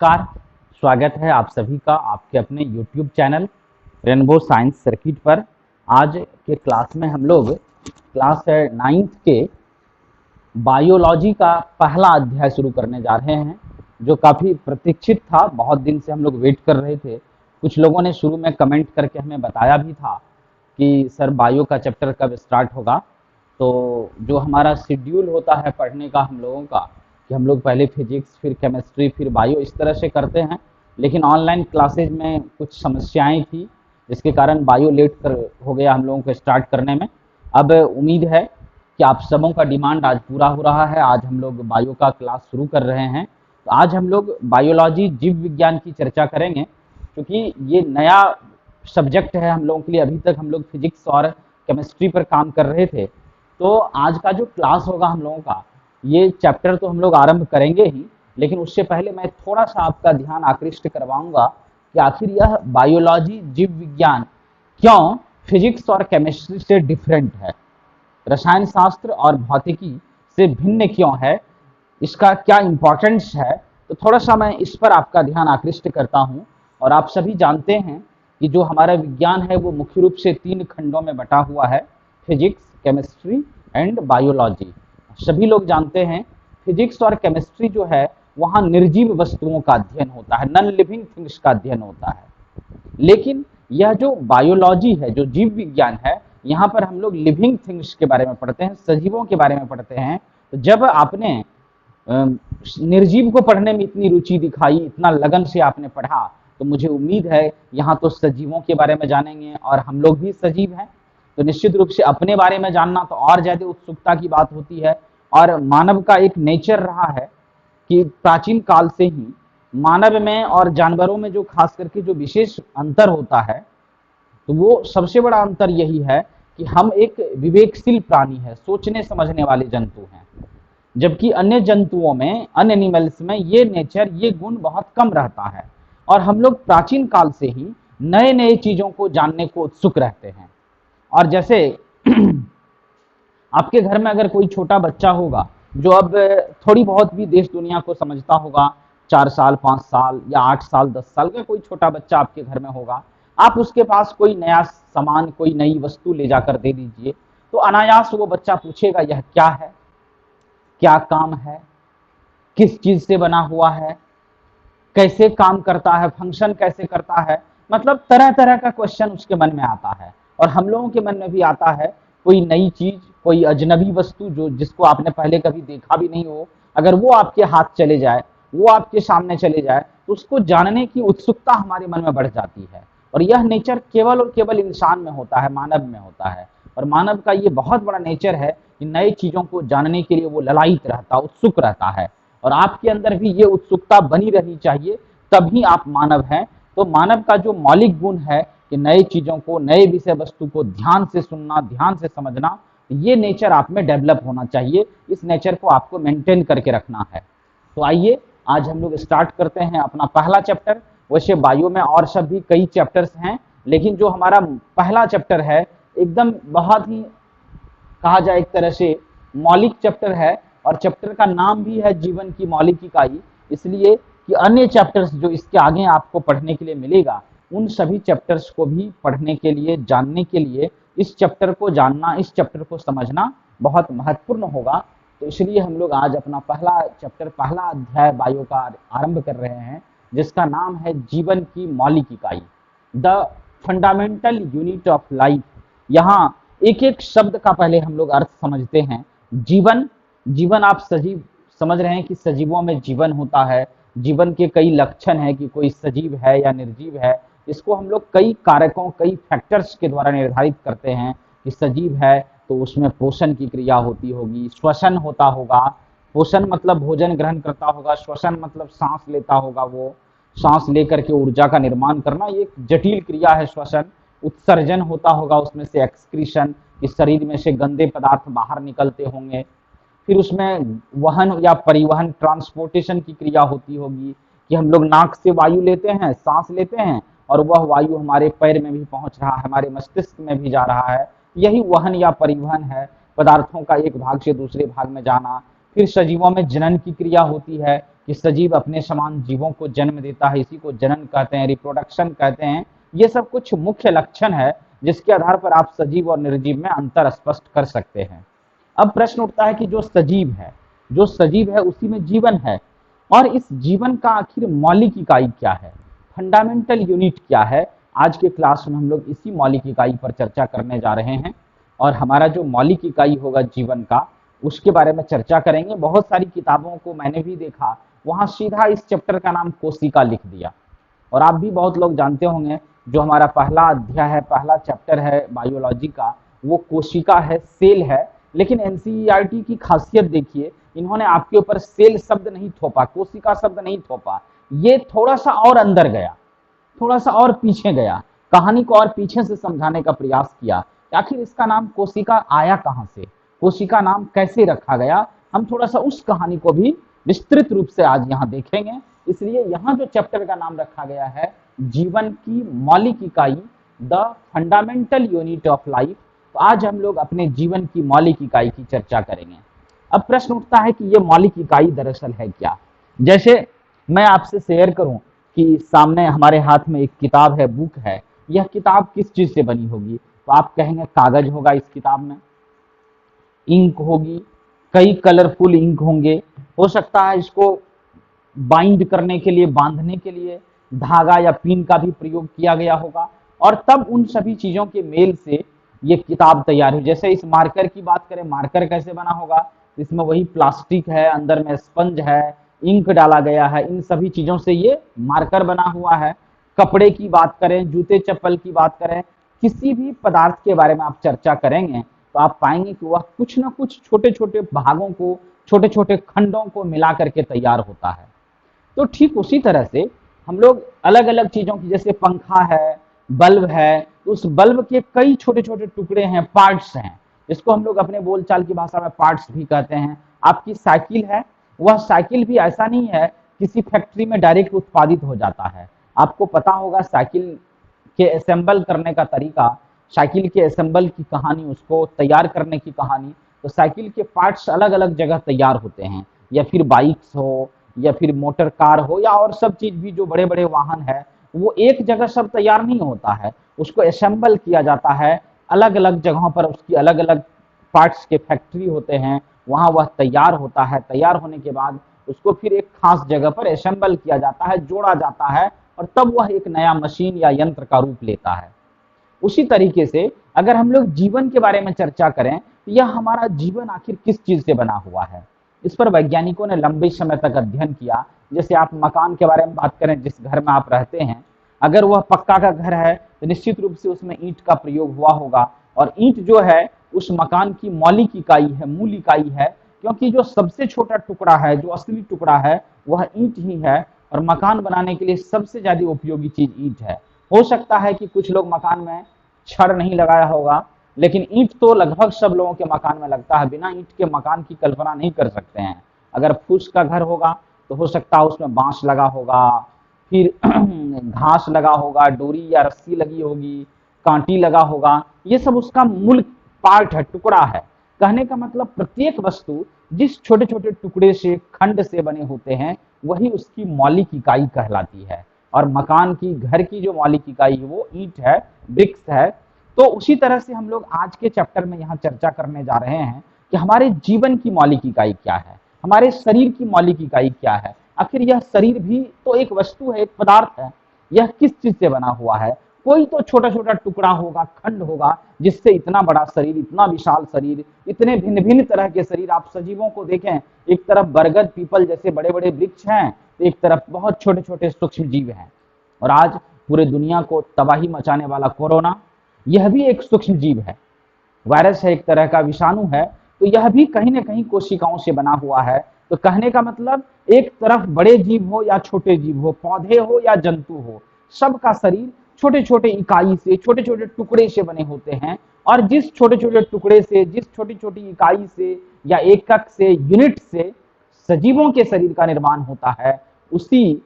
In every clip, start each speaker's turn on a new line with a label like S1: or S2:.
S1: नमस्कार। स्वागत है आप सभी का आपके अपने YouTube channel rainbow science circuit पर। आज के क्लास में हम लोग क्लास 9th के बायोलॉजी का पहला अध्याय शुरू करने जा रहे हैं, जो काफ़ी प्रतीक्षित था। बहुत दिन से हम लोग वेट कर रहे थे। कुछ लोगों ने शुरू में कमेंट करके हमें बताया भी था कि सर बायो का चैप्टर कब स्टार्ट होगा। तो जो हमारा शेड्यूल होता है पढ़ने का हम लोगों का, कि हम लोग पहले फिजिक्स फिर केमिस्ट्री फिर बायो इस तरह से करते हैं, लेकिन ऑनलाइन क्लासेज में कुछ समस्याएं थी, जिसके कारण बायो लेट कर हो गया हम लोगों को स्टार्ट करने में। अब उम्मीद है कि आप सबों का डिमांड आज पूरा हो रहा है। आज हम लोग बायो का क्लास शुरू कर रहे हैं। तो आज हम लोग बायोलॉजी जीव विज्ञान की चर्चा करेंगे, क्योंकि ये नया सब्जेक्ट है हम लोगों के लिए। अभी तक हम लोग फिजिक्स और केमिस्ट्री पर काम कर रहे थे। तो आज का जो क्लास होगा हम लोगों का, ये चैप्टर तो हम लोग आरंभ करेंगे ही, लेकिन उससे पहले मैं थोड़ा सा आपका ध्यान आकृष्ट करवाऊंगा कि आखिर यह बायोलॉजी जीव विज्ञान क्यों फिजिक्स और केमिस्ट्री से डिफरेंट है, रसायन शास्त्र और भौतिकी से भिन्न क्यों है, इसका क्या इम्पोर्टेंस है। तो थोड़ा सा मैं इस पर आपका ध्यान आकृष्ट करता हूँ। और आप सभी जानते हैं कि जो हमारा विज्ञान है वो मुख्य रूप से 3 खंडों में बटा हुआ है, फिजिक्स, केमिस्ट्री एंड बायोलॉजी। सभी लोग जानते हैं फिजिक्स और केमिस्ट्री जो है वहाँ निर्जीव वस्तुओं का अध्ययन होता है, नॉन लिविंग थिंग्स का अध्ययन होता है। लेकिन यह जो बायोलॉजी है, जो जीव विज्ञान है, यहाँ पर हम लोग लिविंग थिंग्स के बारे में पढ़ते हैं, सजीवों के बारे में पढ़ते हैं। तो जब आपने निर्जीव को पढ़ने में इतनी रुचि दिखाई, इतना लगन से आपने पढ़ा, तो मुझे उम्मीद है यहाँ तो सजीवों के बारे में जानेंगे, और हम लोग भी सजीव हैं। तो निश्चित रूप से अपने बारे में जानना तो और ज़्यादा उत्सुकता की बात होती है। और मानव का एक नेचर रहा है कि प्राचीन काल से ही मानव में और जानवरों में जो खास करके जो विशेष अंतर होता है, तो वो सबसे बड़ा अंतर यही है कि हम एक विवेकशील प्राणी है, सोचने समझने वाले जंतु हैं। जबकि अन्य जंतुओं में, अन्य एनिमल्स में ये नेचर, ये गुण बहुत कम रहता है। और हम लोग प्राचीन काल से ही नए नए चीज़ों को जानने को उत्सुक रहते हैं। और जैसे आपके घर में अगर कोई छोटा बच्चा होगा जो अब थोड़ी बहुत भी देश दुनिया को समझता होगा, 4 साल 5 साल या 8 साल 10 साल का कोई छोटा बच्चा आपके घर में होगा, आप उसके पास कोई नया सामान, कोई नई वस्तु ले जाकर दे दीजिए, तो अनायास वो बच्चा पूछेगा यह क्या है, क्या काम है, किस चीज से बना हुआ है, कैसे काम करता है, फंक्शन कैसे करता है। मतलब तरह तरह का क्वेश्चन उसके मन में आता है। और हम लोगों के मन में भी आता है, कोई नई चीज, कोई अजनबी वस्तु जो जिसको आपने पहले कभी देखा भी नहीं हो, अगर वो आपके हाथ चले जाए, वो आपके सामने चले जाए, तो उसको जानने की उत्सुकता हमारे मन में बढ़ जाती है। और यह नेचर केवल और केवल इंसान में होता है, मानव में होता है। और मानव का ये बहुत बड़ा नेचर है कि नई चीजों को जानने के लिए वो ललायित रहता, उत्सुक रहता है। और आपके अंदर भी ये उत्सुकता बनी रहनी चाहिए, तभी आप मानव हैं। तो मानव का जो मौलिक गुण है कि नई चीजों को, नए विषय वस्तु को ध्यान से सुनना, ध्यान से समझना, ये नेचर आप में डेवलप होना चाहिए। इस नेचर को आपको मेंटेन करके रखना है। तो आइए आज हम लोग स्टार्ट करते हैं अपना पहला चैप्टर। वैसे बायो में और सब भी कई चैप्टर्स हैं, लेकिन जो हमारा पहला चैप्टर है एकदम बहुत ही, कहा जाए एक तरह से मौलिक चैप्टर है। और चैप्टर का नाम भी है जीवन की मौलिक इकाई, इसलिए कि अन्य चैप्टर्स जो इसके आगे आपको पढ़ने के लिए मिलेगा, उन सभी चैप्टर्स को भी पढ़ने के लिए, जानने के लिए, इस चैप्टर को जानना, इस चैप्टर को समझना बहुत महत्वपूर्ण होगा। तो इसलिए हम लोग आज अपना पहला चैप्टर, पहला अध्याय बायो का आरंभ कर रहे हैं, जिसका नाम है जीवन की मौलिक इकाई, the fundamental unit of life. यहाँ एक एक शब्द का पहले हम लोग अर्थ समझते हैं। जीवन, जीवन आप सजीव समझ रहे हैं कि सजीवों में जीवन होता है। जीवन के कई लक्षण हैं कि कोई सजीव है या निर्जीव है। इसको हम लोग कई कारकों, कई फैक्टर्स के द्वारा निर्धारित करते हैं कि सजीव है तो उसमें पोषण की क्रिया होती होगी, श्वसन होता होगा। पोषण मतलब भोजन ग्रहण करता होगा, श्वसन मतलब सांस लेता होगा, वो सांस लेकर के ऊर्जा का निर्माण करना, ये एक जटिल क्रिया है श्वसन। उत्सर्जन होता होगा, उसमें से एक्सक्रीशन, इस शरीर में से गंदे पदार्थ बाहर निकलते होंगे। फिर उसमें वहन या परिवहन, ट्रांसपोर्टेशन की क्रिया होती होगी कि हम लोग नाक से वायु लेते हैं, सांस लेते हैं, और वह वायु हमारे पैर में भी पहुंच रहा है, हमारे मस्तिष्क में भी जा रहा है। यही वहन या परिवहन है, पदार्थों का एक भाग से दूसरे भाग में जाना। फिर सजीवों में जनन की क्रिया होती है, कि सजीव अपने समान जीवों को जन्म देता है, इसी को जनन कहते हैं, रिप्रोडक्शन कहते हैं। ये सब कुछ मुख्य लक्षण है जिसके आधार पर आप सजीव और निर्जीव में अंतर स्पष्ट कर सकते हैं। अब प्रश्न उठता है कि जो सजीव है उसी में जीवन है, और इस जीवन का आखिर मौलिक इकाई क्या है, फंडामेंटल यूनिट क्या है। आज के क्लास में हम लोग इसी मौलिक इकाई पर चर्चा करने जा रहे हैं, और हमारा जो मौलिक इकाई होगा जीवन का, उसके बारे में चर्चा करेंगे। बहुत सारी किताबों को मैंने भी देखा, वहां सीधा इस चैप्टर का नाम कोशिका लिख दिया। और आप भी बहुत लोग जानते होंगे, जो हमारा पहला अध्याय है, पहला चैप्टर है बायोलॉजी का, वो कोशिका है, सेल है। लेकिन एनसीईआरटी की खासियत देखिए, इन्होंने आपके ऊपर सेल शब्द नहीं थोपा, कोशिका शब्द नहीं थोपा, ये थोड़ा सा और अंदर गया, थोड़ा सा और पीछे गया, कहानी को और पीछे से समझाने का प्रयास किया। आखिर इसका नाम कोशिका आया कहां से, कोशिका नाम कैसे रखा गया, हम थोड़ा सा उस कहानी को भी विस्तृत रूप से आज यहाँ देखेंगे। इसलिए यहाँ जो चैप्टर का नाम रखा गया है, जीवन की मौलिक इकाई, the fundamental unit of life. तो आज हम लोग अपने जीवन की मौलिक इकाई की चर्चा करेंगे। अब प्रश्न उठता है कि ये मौलिक इकाई दरअसल है क्या। जैसे मैं आपसे शेयर करूं कि सामने हमारे हाथ में एक किताब है, बुक है, यह किताब किस चीज से बनी होगी, तो आप कहेंगे कागज होगा, इस किताब में इंक होगी, कई कलरफुल इंक होंगे, हो सकता है इसको बाइंड करने के लिए, बांधने के लिए धागा या पिन का भी प्रयोग किया गया होगा, और तब उन सभी चीजों के मेल से ये किताब तैयार हुई। जैसे इस मार्कर की बात करें, मार्कर कैसे बना होगा, इसमें वही प्लास्टिक है, अंदर में स्पंज है, इंक डाला गया है, इन सभी चीजों से ये मार्कर बना हुआ है। कपड़े की बात करें, जूते चप्पल की बात करें, किसी भी पदार्थ के बारे में आप चर्चा करेंगे तो आप पाएंगे कि वह कुछ ना कुछ छोटे छोटे भागों को, छोटे छोटे खंडों को मिला करके तैयार होता है। तो ठीक उसी तरह से हम लोग अलग अलग चीजों की, जैसे पंखा है, बल्ब है, उस बल्ब के कई छोटे छोटे टुकड़े हैं, पार्ट्स हैं, जिसको हम लोग अपने बोलचाल की भाषा में पार्ट्स भी कहते हैं। आपकी साइकिल है, वह साइकिल भी ऐसा नहीं है किसी फैक्ट्री में डायरेक्ट उत्पादित हो जाता है। आपको पता होगा साइकिल के असेंबल करने का तरीका, साइकिल के असेंबल की कहानी, उसको तैयार करने की कहानी। तो साइकिल के पार्ट्स अलग अलग जगह तैयार होते हैं, या फिर बाइक्स हो, या फिर मोटर कार हो, या और सब चीज भी जो बड़े बड़े वाहन है, वो एक जगह सब तैयार नहीं होता है, उसको असेंबल किया जाता है अलग अलग जगहों पर, उसकी अलग अलग पार्ट्स के फैक्ट्री होते हैं, वहां वह तैयार होता है। तैयार होने के बाद उसको फिर एक खास जगह पर असेंबल किया जाता है, जोड़ा जाता है, और तब वह एक नया मशीन या यंत्र का रूप लेता है। उसी तरीके से अगर हम लोग जीवन के बारे में चर्चा करें, तो यह हमारा जीवन आखिर किस चीज से बना हुआ है, इस पर वैज्ञानिकों ने लंबे समय तक अध्ययन किया। जैसे आप मकान के बारे में बात करें, जिस घर में आप रहते हैं, अगर वह पक्का का घर है तो निश्चित रूप से उसमें ईंट का प्रयोग हुआ होगा, और ईंट जो है उस मकान की मौलिक इकाई है, मूल इकाई है, क्योंकि जो सबसे छोटा टुकड़ा है, जो असली टुकड़ा है, वह ईंट ही है, और मकान बनाने के लिए सबसे ज्यादा उपयोगी चीज ईंट है। हो सकता है कि कुछ लोग मकान में छड़ नहीं लगाया होगा, लेकिन ईंट तो लगभग सब लोगों के मकान में लगता है। बिना ईंट के मकान की कल्पना नहीं कर सकते हैं। अगर फूस का घर होगा तो हो सकता है उसमें बांस लगा होगा, फिर घास लगा होगा, डोरी या रस्सी लगी होगी, कांटी लगा होगा, ये सब उसका मूल पार्ट है, टुकड़ा है। कहने का मतलब प्रत्येक वस्तु जिस छोटे छोटे टुकड़े से, खंड से बने होते हैं, वही उसकी मौलिक इकाई कहलाती है। और मकान की, घर की जो मौलिक इकाई है वो ईंट है, ब्रिक्स है। तो उसी तरह से हम लोग आज के चैप्टर में यहाँ चर्चा करने जा रहे हैं कि हमारे जीवन की मौलिक इकाई क्या है, हमारे शरीर की मौलिक इकाई क्या है। आखिर यह शरीर भी तो एक वस्तु है, एक पदार्थ है, यह किस चीज से बना हुआ है। कोई तो छोटा छोटा टुकड़ा होगा, खंड होगा, जिससे इतना बड़ा शरीर, इतना विशाल शरीर, इतने भिन्न भिन्न तरह के शरीर। आप सजीवों को देखें, एक तरफ बरगद, पीपल जैसे बड़े बड़े वृक्ष हैं, तो एक तरफ बहुत छोटे छोटे सूक्ष्म जीव हैं। और आज पूरे दुनिया को तबाही मचाने वाला कोरोना, यह भी एक सूक्ष्म जीव है, वायरस है, एक तरह का विषाणु है। तो यह भी कहीं ना कहीं कोशिकाओं से बना हुआ है। तो कहने का मतलब, एक तरफ बड़े जीव हो या छोटे जीव हो, पौधे हो या जंतु हो, सबका शरीर छोटे छोटे इकाई से, छोटे छोटे टुकड़े से बने होते हैं। और जिस छोटे छोटे टुकड़े से, जिस छोटी छोटी इकाई से या एकक से, यूनिट से सजीवों के शरीर का निर्माण होता है, उसी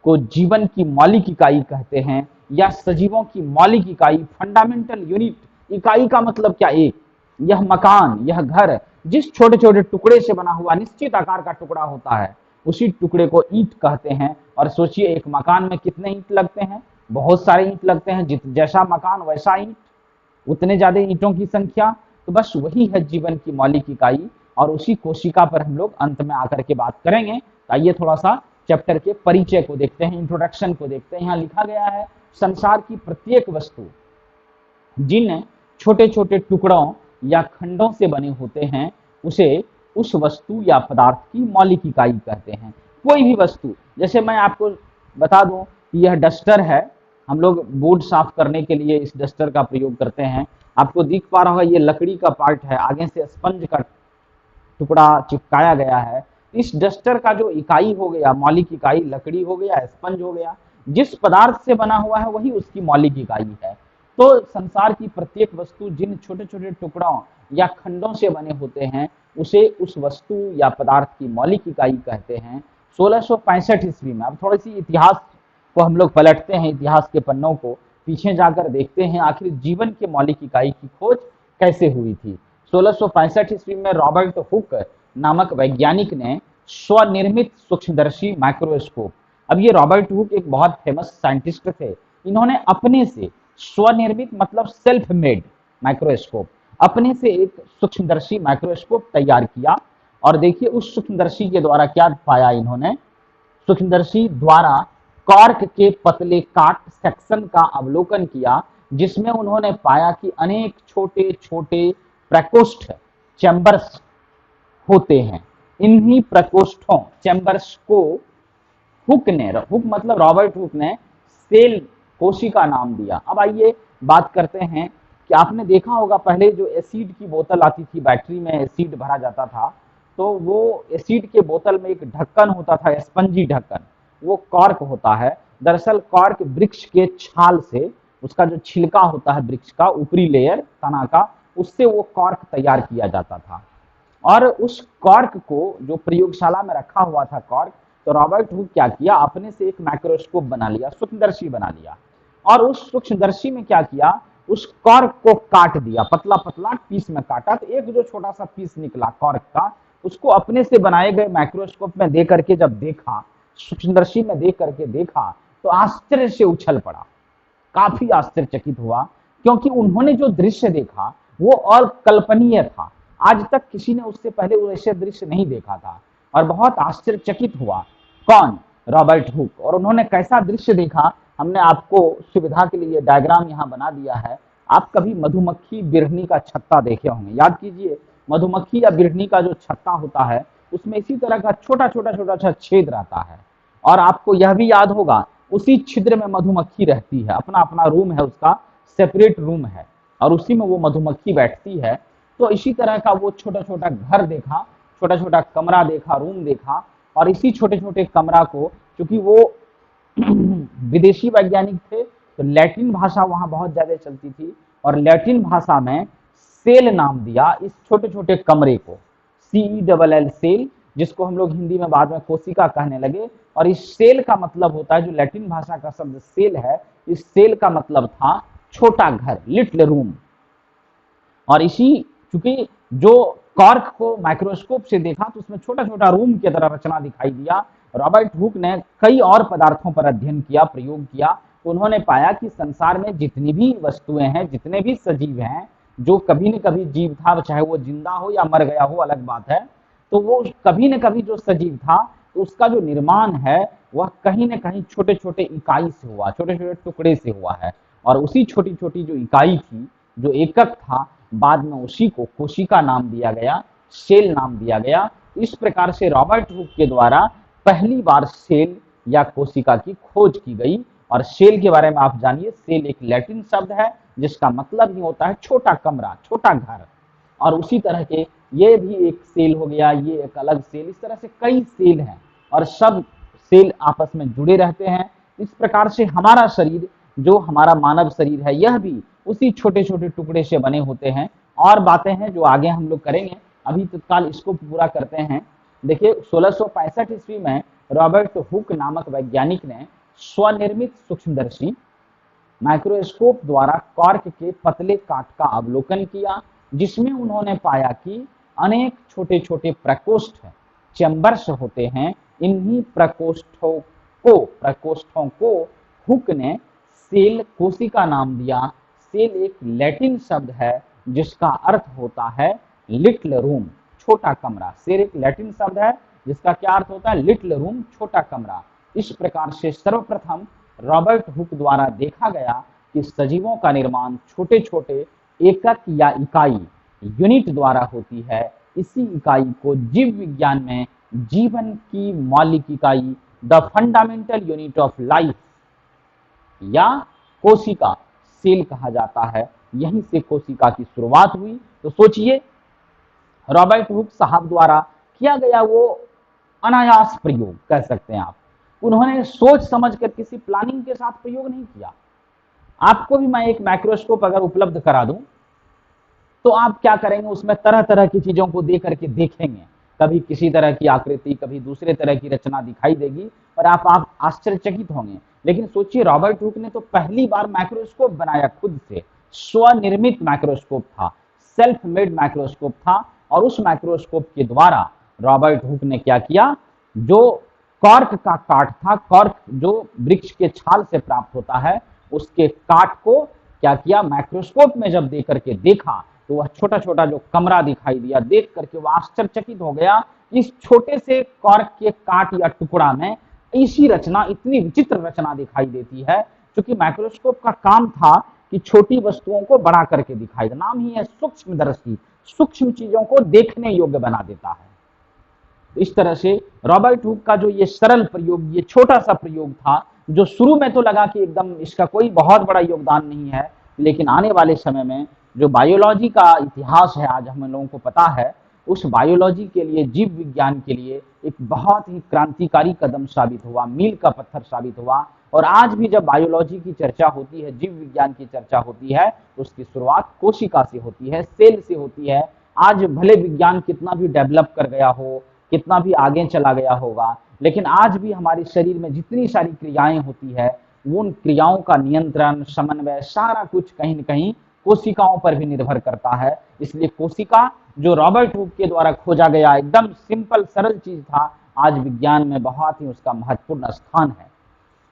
S1: को जीवन की मौलिक इकाई कहते हैं, या सजीवों की मौलिक इकाई, फंडामेंटल यूनिट। इकाई का मतलब क्या, एक, यह मकान, यह घर जिस छोटे छोटे टुकड़े से बना हुआ निश्चित आकार का टुकड़ा होता है, उसी टुकड़े को ईंट कहते हैं। और सोचिए एक मकान में कितने ईंट लगते हैं, बहुत सारे ईंट लगते हैं, जैसा मकान वैसा ईंट, उतने ज्यादा ईंटों की संख्या। तो बस वही है जीवन की मौलिक इकाई, और उसी कोशिका पर हम लोग अंत में आकर के बात करेंगे। तो आइए थोड़ा सा चैप्टर के परिचय को देखते हैं, इंट्रोडक्शन को देखते हैं। यहाँ लिखा गया है, संसार की प्रत्येक वस्तु जिन छोटे छोटे टुकड़ों या खंडों से बने होते हैं उसे उस वस्तु या पदार्थ की मौलिक इकाई कहते हैं। कोई भी वस्तु, जैसे मैं आपको बता दूं कि यह डस्टर है, हम लोग बोर्ड साफ करने के लिए इस डस्टर का प्रयोग करते हैं। आपको दिख पा रहा होगा ये लकड़ी का पार्ट है, आगे से स्पंज का टुकड़ा चिपकाया गया है। इस डस्टर का जो इकाई हो गया, मौलिक इकाई, लकड़ी हो गया, स्पंज हो गया, जिस पदार्थ से बना हुआ है वही उसकी मौलिक इकाई है। तो संसार की प्रत्येक वस्तु जिन छोटे छोटे टुकड़ों या खंडों से बने होते हैं उसे उस वस्तु या पदार्थ की मौलिक इकाई कहते हैं। 1665 ईस्वी में, अब थोड़ी सी इतिहास को हम लोग पलटते हैं, इतिहास के पन्नों को पीछे जाकर देखते हैं आखिर जीवन के मौलिक इकाई की खोज कैसे हुई थी। 1665 ईस्वी में रॉबर्ट हुक नामक वैज्ञानिक ने स्वनिर्मित सूक्ष्मदर्शी माइक्रोस्कोप, अब ये रॉबर्ट हुक एक बहुत फेमस साइंटिस्ट थे, इन्होंने अपने से स्वनिर्मित मतलब सेल्फ मेड माइक्रोस्कोप, अपने से एक सूक्ष्मदर्शी माइक्रोस्कोप तैयार किया। और देखिए उस सूक्ष्मदर्शी के द्वारा क्या पाया इन्होंने, सूक्ष्मदर्शी द्वारा कॉर्क के पतले काट सेक्शन का अवलोकन किया, जिसमें उन्होंने पाया कि अनेक छोटे छोटे प्रकोष्ठ चैम्बर्स होते हैं। इन्हीं प्रकोष्ठों चैम्बर्स को हुक मतलब रॉबर्ट हुक ने सेल कोशिका नाम दिया। अब आइए बात करते हैं कि आपने देखा होगा पहले जो एसिड की बोतल आती थी, बैटरी में एसिड भरा जाता था, तो वो एसिड के बोतल में एक ढक्कन होता था, स्पंजी ढक्कन, वो कॉर्क होता है। दरअसल कॉर्क वृक्ष के छाल से, उसका जो छिलका होता है वृक्ष का ऊपरी लेयर तना का, उससे वो कॉर्क तैयार किया जाता था। और उस कॉर्क को जो प्रयोगशाला में रखा हुआ था कॉर्क, तो रॉबर्ट हुक क्या किया, अपने से एक माइक्रोस्कोप बना लिया, सूक्ष्मदर्शी बना लिया, और उस सूक्ष्मदर्शी में क्या किया, उस कॉर्क को काट दिया, पतला पतला पीस में काटा, तो एक जो छोटा सा पीस निकला कॉर्क का, उसको अपने से बनाए गए माइक्रोस्कोप में दे करके जब देखा, सूक्ष्मदर्शी में देख करके देखा, तो आश्चर्य से उछल पड़ा, काफी आश्चर्यचकित हुआ, क्योंकि उन्होंने जो दृश्य देखा वो अकल्पनीय था। आज तक किसी ने उससे पहले वैसे दृश्य नहीं देखा था, और बहुत आश्चर्यचकित हुआ। कौन? Robert Hooke. और उन्होंने कैसा दृश्य देखा, हमने आपको सुविधा के लिए डायग्राम यहाँ बना दिया है। आप कभी मधुमक्खी बिरहनी का छत्ता देखे होंगे, याद कीजिए, मधुमक्खी या बिरहनी का जो छत्ता होता है उसमें इसी तरह का छोटा छोटा छोटा सा छेद रहता है, और आपको यह भी याद होगा उसी छिद्र में मधुमक्खी रहती है, अपना अपना रूम है, उसका सेपरेट रूम है, और उसी में वो मधुमक्खी बैठती है। तो इसी तरह का वो छोटा छोटा घर देखा, छोटा छोटा कमरा देखा, रूम देखा, और इसी छोटे छोटे कमरा को, क्योंकि वो विदेशी वैज्ञानिक थे तो लैटिन भाषा वहां बहुत ज्यादा चलती थी, और लैटिन भाषा में सेल नाम दिया इस छोटे छोटे कमरे को, CELL सेल, जिसको हम लोग हिंदी में बाद में कोशिका कहने लगे। और इस सेल का मतलब होता है, जो लैटिन भाषा का शब्द सेल है, इस सेल का मतलब था छोटा घर, लिटिल रूम। और इसी, चूंकि जो कॉर्क को माइक्रोस्कोप से देखा तो उसमें छोटा छोटा रूम की तरह रचना दिखाई दिया। रॉबर्ट हुक ने कई और पदार्थों पर अध्ययन किया, प्रयोग किया, तो उन्होंने पाया कि संसार में जितनी भी वस्तुएं हैं, जितने भी सजीव हैं, जो कभी न कभी जीव था, चाहे वो जिंदा हो या मर गया हो अलग बात है, तो वो कभी न कभी जो सजीव था, तो उसका जो निर्माण है वह कहीं न कहीं छोटे छोटे इकाई से हुआ, छोटे छोटे टुकड़े से हुआ है। और उसी छोटी छोटी जो इकाई थी, जो एकक था, बाद में उसी को कोशिका नाम दिया गया, सेल नाम दिया गया। इस प्रकार से रॉबर्ट हुक के द्वारा पहली बार सेल या कोशिका की खोज की गई। और सेल के बारे में आप जानिए, सेल एक लैटिन शब्द है जिसका मतलब ही होता है छोटा कमरा, छोटा घर। और उसी तरह के ये भी एक सेल हो गया, ये एक अलग सेल, इस तरह से कई सेल हैं, और सब सेल आपस में जुड़े रहते हैं। इस प्रकार से हमारा शरीर, जो हमारा मानव शरीर है, यह भी उसी छोटे छोटे टुकड़े से बने होते हैं। और बातें हैं जो आगे हम लोग करेंगे, अभी तत्काल इसको पूरा करते हैं। देखिए 1665 ईस्वी में रॉबर्ट हुक नामक वैज्ञानिक ने स्वनिर्मित सूक्ष्मदर्शी माइक्रोस्कोप द्वारा कॉर्क के पतले काट का अवलोकन किया, जिसमें उन्होंने पाया कि अनेक छोटे छोटे प्रकोष्ठ चैम्बर्स होते हैं, इन्हीं प्रकोष्ठों को हुक ने सेल कोशिका नाम दिया। सेल एक लैटिन शब्द है जिसका अर्थ होता है लिटिल रूम, छोटा कमरा। सेल एक लैटिन शब्द है जिसका क्या अर्थ होता है? लिटिल रूम, छोटा कमरा। इस प्रकार से सर्वप्रथम रॉबर्ट हुक द्वारा देखा गया कि सजीवों का निर्माण छोटे छोटे एकक या इकाई यूनिट द्वारा होती है। इसी इकाई को जीव विज्ञान में जीवन की मौलिक इकाई, the fundamental unit of life या कोशिका, सेल कहा जाता है। यहीं से कोशिका की शुरुआत हुई। तो सोचिए, रॉबर्ट हुक साहब द्वारा किया गया वो अनायास प्रयोग कह सकते हैं आप। उन्होंने सोच समझ कर किसी प्लानिंग के साथ प्रयोग नहीं किया। आपको भी मैं एक माइक्रोस्कोप अगर उपलब्ध करा दूं तो आप क्या करेंगे? उसमें तरह तरह की चीजों को देख करके देखेंगे। कभी किसी तरह की आकृति, कभी दूसरे तरह की रचना दिखाई देगी और आप आश्चर्यचकित होंगे। लेकिन सोचिए, रॉबर्ट हुक ने तो पहली बार माइक्रोस्कोप बनाया खुद से। स्वनिर्मित माइक्रोस्कोप था, सेल्फ मेड माइक्रोस्कोप था। और उस माइक्रोस्कोप के द्वारा रॉबर्ट हुक ने क्या किया? जो कॉर्क का काट था, कॉर्क जो वृक्ष के छाल से प्राप्त होता है, उसके काट को क्या किया? माइक्रोस्कोप में जब देख करके देखा तो वह छोटा छोटा जो कमरा दिखाई दिया, देख करके वह आश्चर्यचकित हो गया। इस छोटे से कॉर्क के काट या टुकड़ा में ऐसी रचना, इतनी विचित्र रचना दिखाई देती है। क्योंकि माइक्रोस्कोप का काम था कि छोटी वस्तुओं को बड़ा करके दिखाई दे। नाम ही है सूक्ष्मदर्शी, सूक्ष्म चीजों को देखने योग्य बना देता है। तो इस तरह से रॉबर्ट हुक का जो ये सरल प्रयोग, ये छोटा सा प्रयोग था, जो शुरू में तो लगा कि एकदम इसका कोई बहुत बड़ा योगदान नहीं है, लेकिन आने वाले समय में जो बायोलॉजी का इतिहास है आज हम लोगों को पता है, उस बायोलॉजी के लिए, जीव विज्ञान के लिए एक बहुत ही क्रांतिकारी कदम साबित हुआ, मील का पत्थर साबित हुआ। और आज भी जब बायोलॉजी की चर्चा होती है, जीव विज्ञान की चर्चा होती है, तो उसकी शुरुआत कोशिका से होती है, सेल से होती है। आज भले विज्ञान कितना भी डेवलप कर गया हो, कितना भी आगे चला गया होगा, लेकिन आज भी हमारे शरीर में जितनी सारी क्रियाएं होती है, उन क्रियाओं का नियंत्रण, समन्वय, सारा कुछ कहीं न कहीं कोशिकाओं पर भी निर्भर करता है। इसलिए कोशिका, जो रॉबर्ट हुक के द्वारा खोजा गया एकदम सिंपल सरल चीज था, आज विज्ञान में बहुत ही उसका महत्वपूर्ण स्थान है।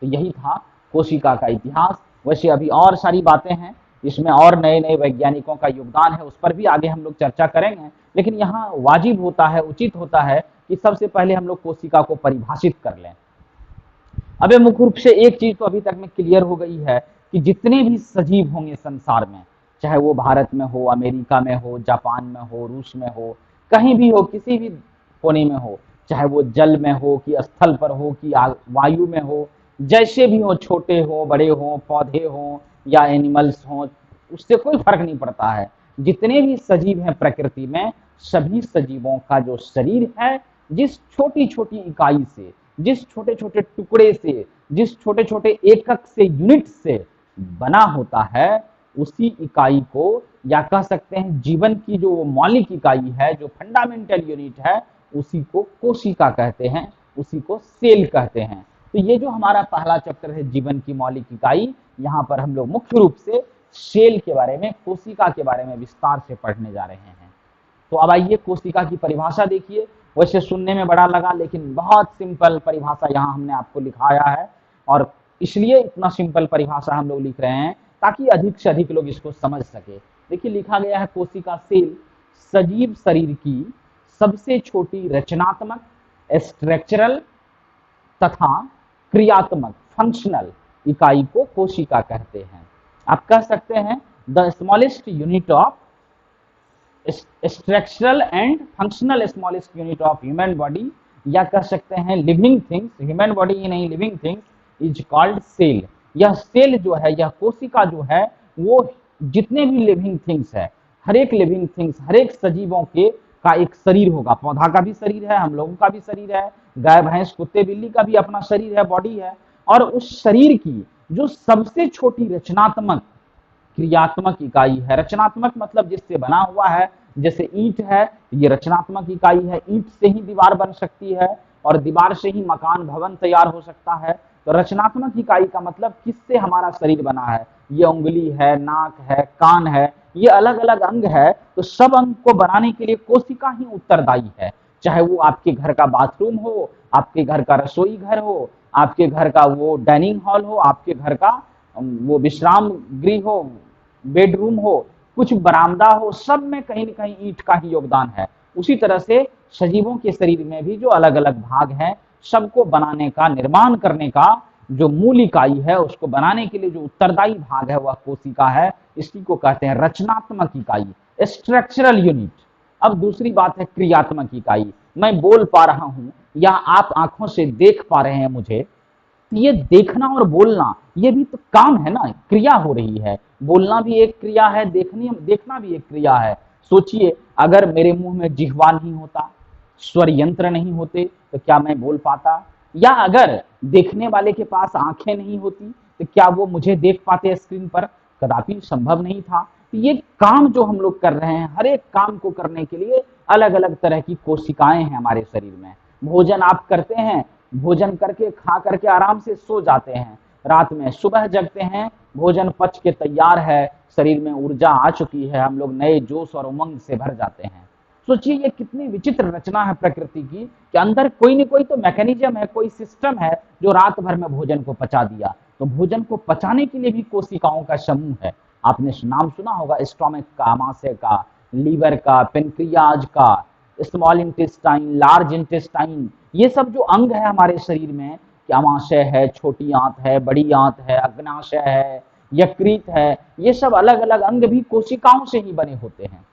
S1: तो यही था कोशिका का इतिहास। वैसे अभी और सारी बातें हैं, इसमें और नए नए वैज्ञानिकों का योगदान है, उस पर भी आगे हम लोग चर्चा करेंगे। लेकिन यहाँ वाजिब होता है, उचित होता है कि सबसे पहले हम लोग कोशिका को परिभाषित कर लें। अब मुख्य रूप से एक चीज तो अभी तक में क्लियर हो गई है कि जितने भी सजीव होंगे संसार में, चाहे वो भारत में हो, अमेरिका में हो, जापान में हो, रूस में हो, कहीं भी हो, किसी भी कोने में हो, चाहे वो जल में हो कि स्थल पर हो कि वायु में हो, जैसे भी हो, छोटे हो, बड़े हो, पौधे हो या एनिमल्स हो, उससे कोई फर्क नहीं पड़ता है। जितने भी सजीव हैं प्रकृति में, सभी सजीवों का जो शरीर है, जिस छोटी छोटी इकाई से, जिस छोटे छोटे टुकड़े से, जिस छोटे छोटे एकक से, यूनिट से बना होता है, उसी इकाई को, या कह सकते हैं जीवन की जो मौलिक इकाई है, जो फंडामेंटल यूनिट है, उसी को कोशिका कहते हैं, उसी को सेल कहते हैं। तो ये जो हमारा पहला चैप्टर है, जीवन की मौलिक इकाई, यहाँ पर हम लोग मुख्य रूप से सेल के बारे में, कोशिका के बारे में विस्तार से पढ़ने जा रहे हैं। तो अब आइए कोशिका की परिभाषा देखिए। वैसे सुनने में बड़ा लगा, लेकिन बहुत सिंपल परिभाषा यहाँ हमने आपको लिखाया है, और इसलिए इतना सिंपल परिभाषा हम लोग लिख रहे हैं ताकि अधिक से अधिक लोग इसको समझ सके। देखिए लिखा गया है, कोशिका सेल सजीव शरीर की सबसे छोटी रचनात्मक, स्ट्रक्चरल तथा क्रियात्मक, फंक्शनल इकाई को कोशिका कहते हैं। आप कह सकते हैं the smallest unit of structural and functional smallest unit of human body, या कह सकते हैं लिविंग थिंग्स, ह्यूमन बॉडी ही नहीं, living things is called cell. यह सेल जो है, यह कोशिका जो है, वो जितने भी लिविंग थिंग्स है, हर एक लिविंग थिंग्स, हर एक सजीवों के का एक शरीर होगा। पौधा का भी शरीर है, हम लोगों का भी शरीर है, गाय भैंस कुत्ते बिल्ली का भी अपना शरीर है, बॉडी है। और उस शरीर की जो सबसे छोटी रचनात्मक क्रियात्मक इकाई है, रचनात्मक मतलब जिससे बना हुआ है, जैसे ईंट है, ये रचनात्मक इकाई है। ईंट से ही दीवार बन सकती है और दीवार से ही मकान भवन तैयार हो सकता है। तो रचनात्मक इकाई का मतलब किससे हमारा शरीर बना है, ये उंगली है, नाक है, कान है, ये अलग अलग अंग है। तो सब अंग को बनाने के लिए कोशिका ही उत्तरदायी है। चाहे वो आपके घर का बाथरूम हो, आपके घर का रसोई घर हो, आपके घर का वो डाइनिंग हॉल हो, आपके घर का वो विश्राम गृह हो, बेडरूम हो, कुछ बरामदा हो, सब में कहीं न कहीं ईंट का ही योगदान है। उसी तरह से सजीवों के शरीर में भी जो अलग-अलग भाग हैं, सबको बनाने का, निर्माण करने का जो मूल इकाई है, उसको बनाने के लिए जो उत्तरदायी भाग है वह कोशिका है। इसी को कहते हैं रचनात्मक इकाई, स्ट्रक्चरल यूनिट। अब दूसरी बात है क्रियात्मक इकाई। मैं बोल पा रहा हूं या आप आंखों से देख पा रहे हैं मुझे, ये देखना और बोलना ये भी तो काम है ना, क्रिया हो रही है। बोलना भी एक क्रिया है, देखना भी एक क्रिया है। सोचिए, अगर मेरे मुंह में जिह्वा नहीं होता, स्वर यंत्र नहीं होते, तो क्या मैं बोल पाता? या अगर देखने वाले के पास आंखें नहीं होती, तो क्या वो मुझे देख पाते स्क्रीन पर? कदापि संभव नहीं था। तो ये काम जो हम लोग कर रहे हैं, हर एक काम को करने के लिए अलग अलग तरह की कोशिकाएं हैं हमारे शरीर में। भोजन आप करते हैं, भोजन करके खा करके आराम से सो जाते हैं, रात में सुबह जगते हैं, भोजन पच के तैयार है, शरीर में ऊर्जा आ चुकी है, हम लोग नए जोश और उमंग से भर जाते हैं। सोचिए ये कितनी विचित्र रचना है प्रकृति की, कि अंदर कोई न कोई तो मैकेनिज्म है, कोई सिस्टम है जो रात भर में भोजन को पचा दिया। तो भोजन को पचाने के लिए भी कोशिकाओं का समूह है। आपने नाम सुना होगा स्टोमक का, आमाशय का, लीवर का, पेनक्रियाज का, स्मॉल इंटेस्टाइन, लार्ज इंटेस्टाइन, ये सब जो अंग है हमारे शरीर में, कि आमाशय है, छोटी आंत है, बड़ी आंत है, अग्नाशय है, यकृत है, ये सब अलग अलग अंग भी कोशिकाओं से ही बने होते हैं।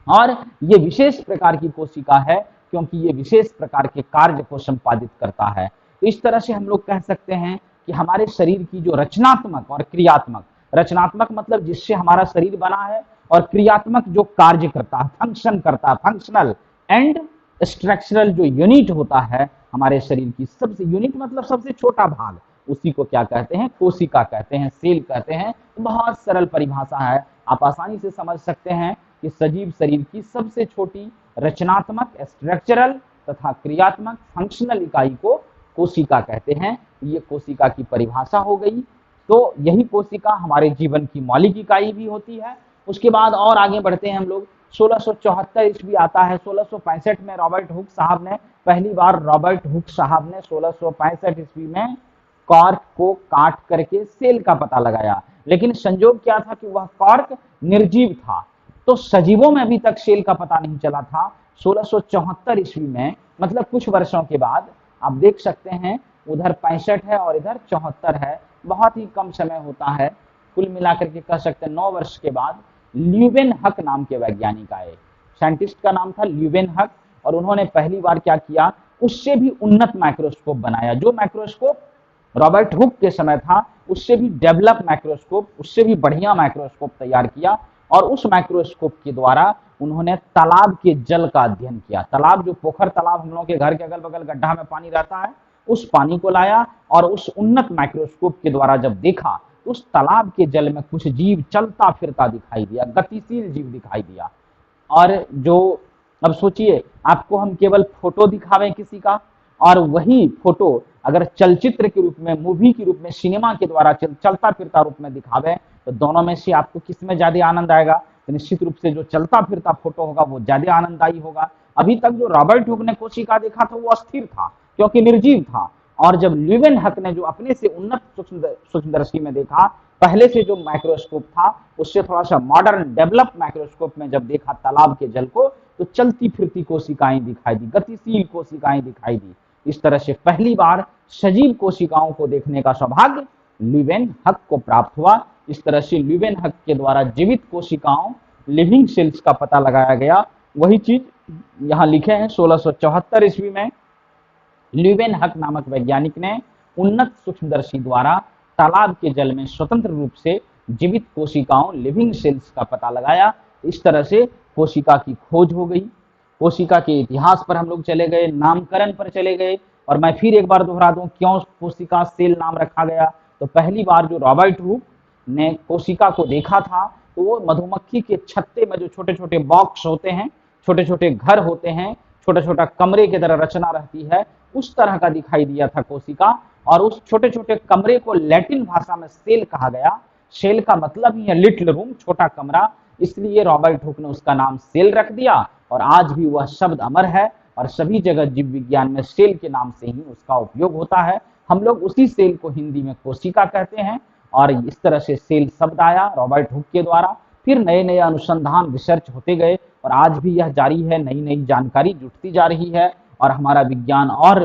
S1: और ये विशेष प्रकार की कोशिका है क्योंकि ये विशेष प्रकार के कार्य को संपादित करता है। तो इस तरह से हम लोग कह सकते हैं कि हमारे शरीर की जो रचनात्मक और क्रियात्मक, रचनात्मक मतलब जिससे हमारा शरीर बना है, और क्रियात्मक जो कार्य करता है, फंक्शन करता है, फंक्शनल एंड स्ट्रक्चरल जो यूनिट होता है हमारे शरीर की, सबसे यूनिट मतलब सबसे छोटा भाग, उसी को क्या कहते हैं? कोशिका कहते हैं, सेल कहते हैं। तो बहुत सरल परिभाषा है, आप आसानी से समझ सकते हैं कि सजीव शरीर की सबसे छोटी रचनात्मक, स्ट्रक्चरल तथा क्रियात्मक, फंक्शनल इकाई को कोशिका कहते हैं। ये कोशिका की परिभाषा हो गई। तो यही कोशिका हमारे जीवन की मौलिक इकाई भी होती है। उसके बाद और आगे बढ़ते हैं हम लोग। 1674 ईस्वी आता है। 1665 में रॉबर्ट हुक साहब ने, पहली बार रॉबर्ट हुक साहब ने 1665 ईस्वी में कॉर्क को काट करके सेल का पता लगाया। लेकिन संजोग क्या था कि वह कॉर्क निर्जीव था, तो सजीवों में अभी तक सेल का पता नहीं चला था। 1674 ईस्वी में, मतलब कुछ वर्षों के बाद, आप देख सकते हैं उधर 65 है और इधर 74 है, बहुत ही कम समय होता है। कुल मिलाकर के कह सकते हैं 9 वर्ष के बाद ल्यूवेन हक नाम के वैज्ञानिक आए। साइंटिस्ट का नाम था ल्यूवेन हक, और उन्होंने पहली बार क्या किया, उससे भी उन्नत माइक्रोस्कोप बनाया। जो माइक्रोस्कोप रॉबर्ट हुक के समय था, उससे भी डेवलप माइक्रोस्कोप, उससे भी बढ़िया माइक्रोस्कोप तैयार किया। और उस माइक्रोस्कोप के द्वारा उन्होंने तालाब के जल का अध्ययन किया। तालाब, जो पोखर तालाब हम लोगों के घर के अगल बगल गड्ढा में पानी रहता है, उस पानी को लाया और उस उन्नत माइक्रोस्कोप के द्वारा जब देखा, उस तालाब के जल में कुछ जीव चलता फिरता दिखाई दिया, गतिशील जीव दिखाई दिया। और जो, अब सोचिए, आपको हम केवल फोटो दिखावें किसी का, और वही फोटो अगर चलचित्र के रूप में, मूवी के रूप में, सिनेमा के द्वारा चलता फिरता रूप में दिखावें, तो दोनों में से आपको किस में ज्यादा आनंद आएगा? तो निश्चित रूप से जो चलता फिरता फोटो होगा वो ज्यादा आनंददायी होगा। अभी तक जो रॉबर्ट हुक ने कोशिका देखा था वो अस्थिर था क्योंकि निर्जीव था, और जब ल्यूवेन हक ने जो अपने से उन्नत सूक्ष्मदर्शी में देखा, पहले से जो माइक्रोस्कोप था उससे थोड़ा सा मॉडर्न डेवलप माइक्रोस्कोप में जब देखा तालाब के जल को, तो चलती फिरती कोशिकाएं दिखाई दी, गतिशील कोशिकाएं दिखाई दी। इस तरह से पहली बार सजीव कोशिकाओं को देखने का सौभाग्य ल्यूवेन हक को प्राप्त हुआ। इस तरह से ल्यूवेन हक के द्वारा जीवित कोशिकाओं, लिविंग सेल्स का पता लगाया गया। वही चीज यहाँ लिखे हैं। 1674 ईस्वी में ल्यूवेन हक नामक वैज्ञानिक ने उन्नत सूक्ष्मदर्शी द्वारा तालाब के जल में स्वतंत्र रूप से जीवित कोशिकाओं, लिविंग सेल्स का पता लगाया। इस तरह से कोशिका की खोज हो गई। कोशिका के इतिहास पर हम लोग चले गए, नामकरण पर चले गए। और मैं फिर एक बार दोहरा दूं, क्यों कोशिका सेल नाम रखा गया? तो पहली बार जो रॉबर्ट हुक ने कोशिका को देखा था, तो वो मधुमक्खी के छत्ते में जो छोटे छोटे बॉक्स होते हैं, छोटे छोटे घर होते हैं, छोटा छोटा कमरे की तरह रचना रहती है, उस तरह का दिखाई दिया था कोशिका। और उस छोटे छोटे कमरे को लैटिन भाषा में सेल कहा गया। सेल का मतलब ही है लिटिल रूम, छोटा कमरा, इसलिए रॉबर्ट हुक ने उसका नाम सेल रख दिया। और आज भी वह शब्द अमर है। और सभी जगह जीव विज्ञान में सेल के नाम से ही उसका उपयोग होता है। हम लोग उसी सेल को हिंदी में कोशिका कहते हैं और इस तरह से सेल शब्द आया रॉबर्ट हुक के द्वारा। फिर नए नए अनुसंधान रिसर्च होते गए और आज भी यह जारी है, नई नई जानकारी जुटती जा रही है और हमारा विज्ञान और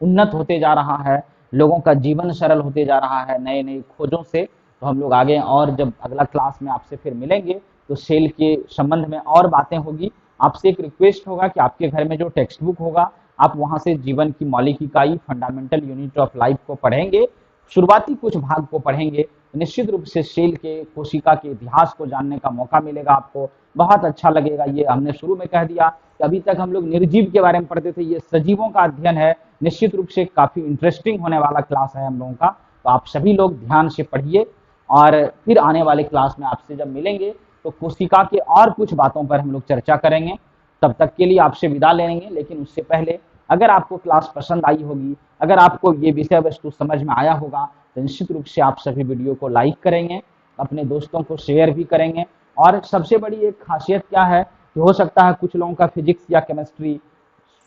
S1: उन्नत होते जा रहा है, लोगों का जीवन सरल होते जा रहा है नए नए खोजों से। तो हम लोग आगे और जब अगला क्लास में आपसे फिर मिलेंगे तो सेल के संबंध में और बातें होगी। आपसे एक रिक्वेस्ट होगा कि आपके घर में जो टेक्स्ट बुक होगा आप वहां से जीवन की मौलिक इकाई फंडामेंटल यूनिट ऑफ लाइफ को पढ़ेंगे, शुरुआती कुछ भाग को पढ़ेंगे। निश्चित रूप से सेल के कोशिका के इतिहास को जानने का मौका मिलेगा आपको, बहुत अच्छा लगेगा। ये हमने शुरू में कह दिया कि अभी तक हम लोग निर्जीव के बारे में पढ़ते थे, ये सजीवों का अध्ययन है। निश्चित रूप से काफी इंटरेस्टिंग होने वाला क्लास है हम लोगों का, तो आप सभी लोग ध्यान से पढ़िए और फिर आने वाले क्लास में आपसे जब मिलेंगे तो कोशिका के और कुछ बातों पर हम लोग चर्चा करेंगे। तब तक के लिए आपसे विदा लेंगे, लेकिन उससे पहले अगर आपको क्लास पसंद आई होगी, अगर आपको ये विषय वस्तु समझ में आया होगा तो निश्चित रूप से आप सभी वीडियो को लाइक करेंगे, अपने दोस्तों को शेयर भी करेंगे। और सबसे बड़ी एक खासियत क्या है कि हो सकता है कुछ लोगों का फिजिक्स या केमिस्ट्री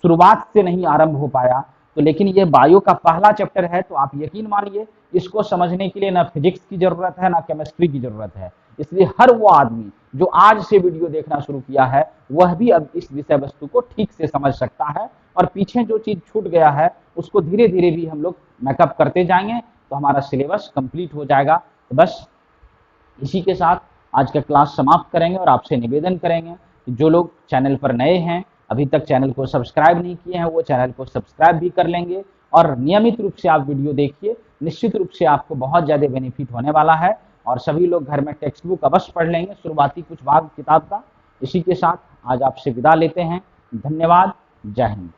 S1: शुरुआत से नहीं आरंभ हो पाया, तो लेकिन ये बायो का पहला चैप्टर है, तो आप यकीन मानिए इसको समझने के लिए ना फिजिक्स की जरूरत है ना केमिस्ट्री की जरूरत है। इसलिए हर वो आदमी जो आज से वीडियो देखना शुरू किया है वह भी अब इस विषय वस्तु को ठीक से समझ सकता है और पीछे जो चीज छूट गया है उसको धीरे धीरे भी हम लोग मेकअप करते जाएंगे तो हमारा सिलेबस कंप्लीट हो जाएगा। तो बस इसी के साथ आज का क्लास समाप्त करेंगे और आपसे निवेदन करेंगे कि जो लोग चैनल पर नए हैं, अभी तक चैनल को सब्सक्राइब नहीं किए हैं, वो चैनल को सब्सक्राइब भी कर लेंगे और नियमित रूप से आप वीडियो देखिए। निश्चित रूप से आपको बहुत ज़्यादा बेनिफिट होने वाला है और सभी लोग घर में टेक्स्ट बुक अवश्य पढ़ लेंगे, शुरुआती कुछ भाग किताब का। इसी के साथ आज आपसे विदा लेते हैं। धन्यवाद। जय हिंद।